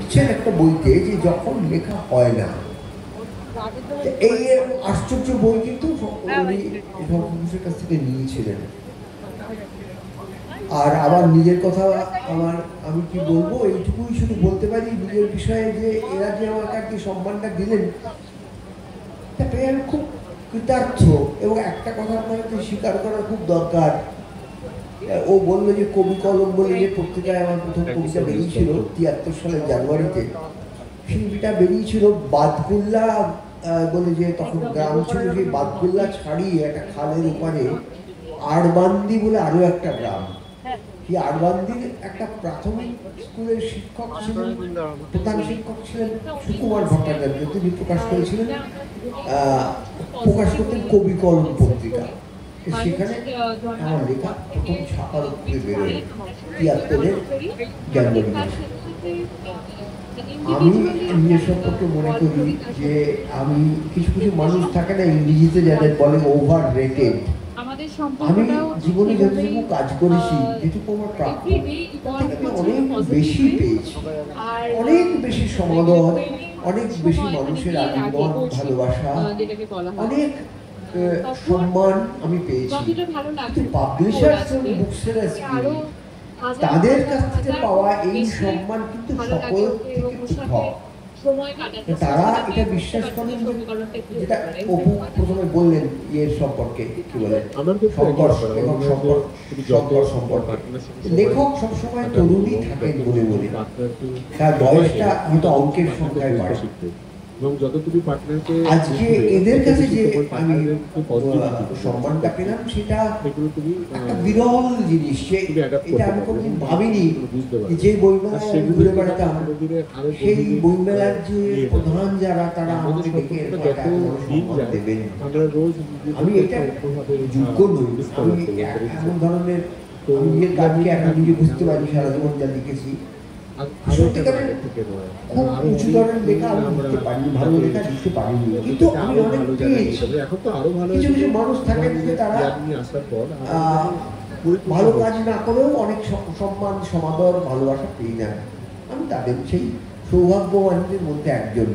লিখছেন একটা বইতে যে যখন লেখা হয় না, এই আশ্চর্য বই কিন্তু উনি ঘোষের কাছ থেকে নিয়েছিলেন। আর আবার নিজের কথা আমি কি বলবো, এইটুকুই শুধু বলতে পারি নিজের বিষয়ে যে এরা যে আমাকে যে সম্মানটা দিলেন তাতে আমি খুব কৃতার্থ। এবং একটা কথা আপনাকে স্বীকার করা খুব দরকার, ও বললো যে কবি কলম বলে যে পত্রিকায় আমার প্রথম কবিতা বেরিয়েছিল 73 সালের জানুয়ারিতে, সেইটা বেরিয়েছিল বাদকুল্লা বলে যে তখন গ্রাম ছিল, সেই বাদকুল্লা ছাড়িয়ে একটা খালের ওপারে আড়বান্দি বলে আরো একটা গ্রাম। সেই আড়বান্দির একটা প্রাথমিক স্কুলের শিক্ষক ছিলেন, প্রধান শিক্ষক ছিলেন সুকুমার ভট্টাচার্য। তিনি প্রকাশ করেছিলেন, প্রকাশ করতেন কবি কলম পত্রিকা। সেখানে আমার লেখা প্রথম ছাপার উপরে বেরোয় 73-এর জানুয়ারি মাসে। আমি নিজের সম্পর্কে মনে করি যে আমি কিছু কিছু মানুষ থাকে না ইংরেজিতে যাদের বলে ওভার রেটেড। আমি জীবনে যতটুকু কাজ করেছি, যেটুকু আমার প্রাপ্য, আমি অনেক বেশি পেয়েছি, অনেক বেশি সমাদর, অনেক বেশি মানুষের আলিঙ্গন, ভালোবাসা, অনেক সম্মান আমি পেয়েছি। কিন্তু পাবলিশার্স এবং বুক সেলার্স তাদের কাছ থেকে পাওয়া এই সম্মান কিন্তু সকল থেকে পৃথক। তারা এটা বিশ্বাস করেন, যেটা অপু প্রথমে বললেন ইয়ের সম্পর্কে, কি বলে সংঘর্ষ এবং সম্পর্ক। লেখক সবসময় তরুণী থাকেন বলে বলে তার বয়সটা হয়তো অঙ্কের সংখ্যায় বাড়ে। আজকে এদের কাছে যে আমি সম্মানটা পেলাম সেটা একটা বিরল জিনিস। এটা আমি কোনদিন ভাবিনি যে বইমেলায় ঘুরে বেড়াতাম, সেই বইমেলার যে প্রধান যারা তারা আমাকে ডেকে সম্মান দেবেন। আমি এটা যোগ্য নই, আমি এমন ধরনের নিজের কাজকে এখন নিজে বুঝতে পারি সারা জীবন যা লিখেছি। সত্যিকারের খুব উঁচু ধরনের লেখা আমি লিখতে পারিনি, ভালো লেখা লিখতে পারিনি, কিন্তু আমি অনেক পেয়েছি। কিছু কিছু মানুষ থাকেন যে তারা ভালো কাজ না করেও অনেক সম্মান, সমাদর, ভালোবাসা পেয়ে নেন। আমি তাদের সেই সৌভাগ্যবানদের মধ্যে একজন।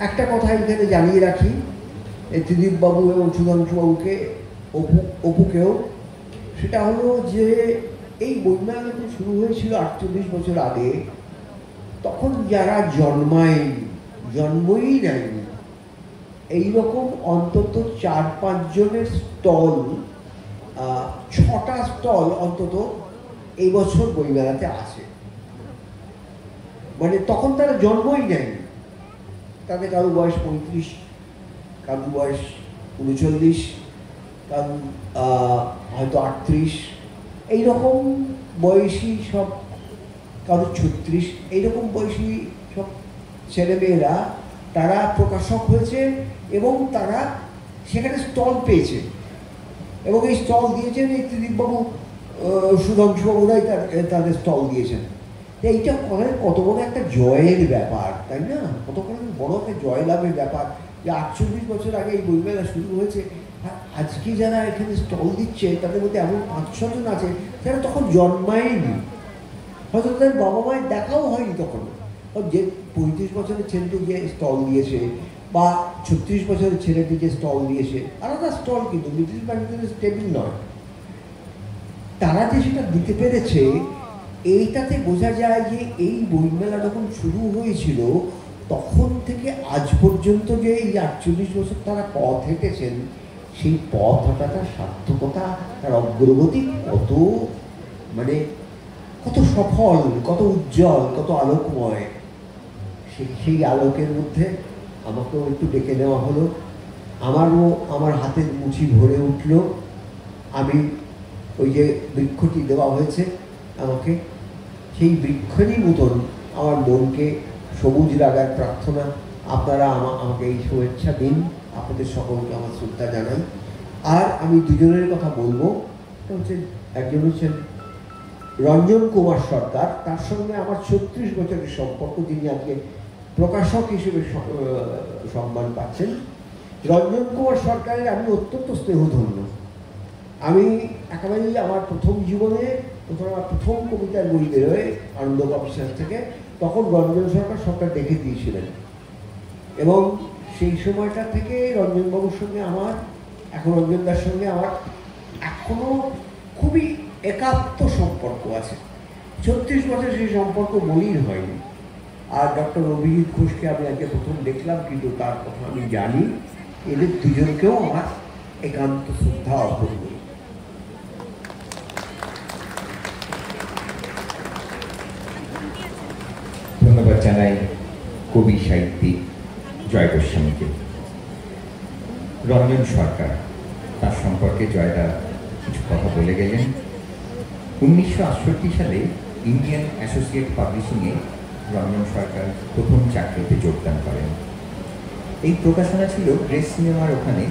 একটা কথা এখানে জানিয়ে রাখি, ত্রিদীপ বাবু এবং সুধাংশু বাবুকে, অপুকেও, সেটা হলো যে এই বইমেলা যখন শুরু হয়েছিল 48 বছর আগে, তখন যারা জন্মই নেয়নি এইরকম অন্তত 4-5 জনের স্টল, 6টা স্টল অন্তত এই বছর বইমেলাতে আছে। মানে তখন তারা জন্মই নেয়নি, তাদের কারো বয়স 35, কারো বয়স 39, কারো হয়তো 38, এইরকম বয়সী সব, কারো 36, এইরকম বয়সী সব ছেলেমেয়েরা তারা প্রকাশক হয়েছে এবং তারা সেখানে স্টল পেয়েছে এবং এই স্টল দিয়েছেন এই ত্রিদীপবাবু, সুধাংশুবাবুরাই তাদের স্টল দিয়েছেন। এইটা কত বড় একটা জয়ের ব্যাপার, তাই না? কত বড় একটা জয় লাভের ব্যাপার যে 48 বছর আগে এই বইমেলা শুরু হয়েছে। আজকে যারা এখানে স্টল দিচ্ছে তাদের মধ্যে এমন 5-6 জন আছে যারা তখন জন্মায়নি, হয়তো তাদের বাবা মায়ের দেখাও হয়নি তখন। যে 35 বছরের ছেলেটি যে স্টল দিয়েছে বা 36 বছরের ছেলেটি যে স্টল দিয়েছে, আলাদা স্টল কিন্তু ব্রিটিশ বাণিজ্যের টেবিল নয়, তারা যে সেটা দিতে পেরেছে, এইটাতে বোঝা যায় যে এই বইমেলা যখন শুরু হয়েছিল তখন থেকে আজ পর্যন্ত যে এই 48 বছর তারা পথ হেঁটেছেন, সেই পথ হাঁটাটার সার্থকতা, তার অগ্রগতি কত সফল, কত উজ্জ্বল, কত আলোকময়। সেই আলোকের মধ্যে আমাকেও একটু ডেকে নেওয়া হলো, আমার হাতের মুঠি ভরে উঠল। আমি ওই যে বৃক্ষটি দেওয়া হয়েছে আমাকে, সেই বৃক্ষরই মতন আমার মনকে সবুজ রাগার প্রার্থনা। আপনারা আমাকে এই শুভেচ্ছা দিন, আপনাদের সকলকে আমার শ্রদ্ধা জানাই। আর আমি দুজনের কথা বলবো, একজন হচ্ছেন রঞ্জন কুমার সরকার, তার সঙ্গে আমার 36 বছরের সম্পর্ক, যিনি আজকে প্রকাশক হিসেবে সম্মান পাচ্ছেন। রঞ্জন কুমার সরকারের আমি অত্যন্ত স্নেহধন্য। আমি একেবারেই আমার প্রথম জীবনে আমার প্রথম কবিতার বই বেরোয় আনন্দ কমিশন থেকে, তখন রঞ্জন সরকার সবটা দেখে দিয়েছিলেন এবং সেই সময়টা থেকে রঞ্জনবাবুর সঙ্গে আমার, এখন রঞ্জনদার সঙ্গে আমার এখনো খুবই একাত্ম সম্পর্ক আছে। 36 বছর সেই সম্পর্ক মলিন হয়নি। আর ডক্টর অভিজিৎ ঘোষকে আমি আজকে প্রথম দেখলাম, কিন্তু তার কথা আমি জানি। এদের দুজনকেও আমার একান্ত শ্রদ্ধা অর্পণ করি। ধন্যবাদ জানাই কবি সাহিত্যিক জয় গোস্বামীকে। রঞ্জন সরকার, তার সম্পর্কে জয়দা কিছু কথা বলে গেলেন। 1968 সালে ইন্ডিয়ান অ্যাসোসিয়েট পাবলিশিংয়ে রঞ্জন সরকার প্রথম চাকরিতে যোগদান করেন। এই প্রকাশনা ছিল গ্রেস সিনেমার ওখানে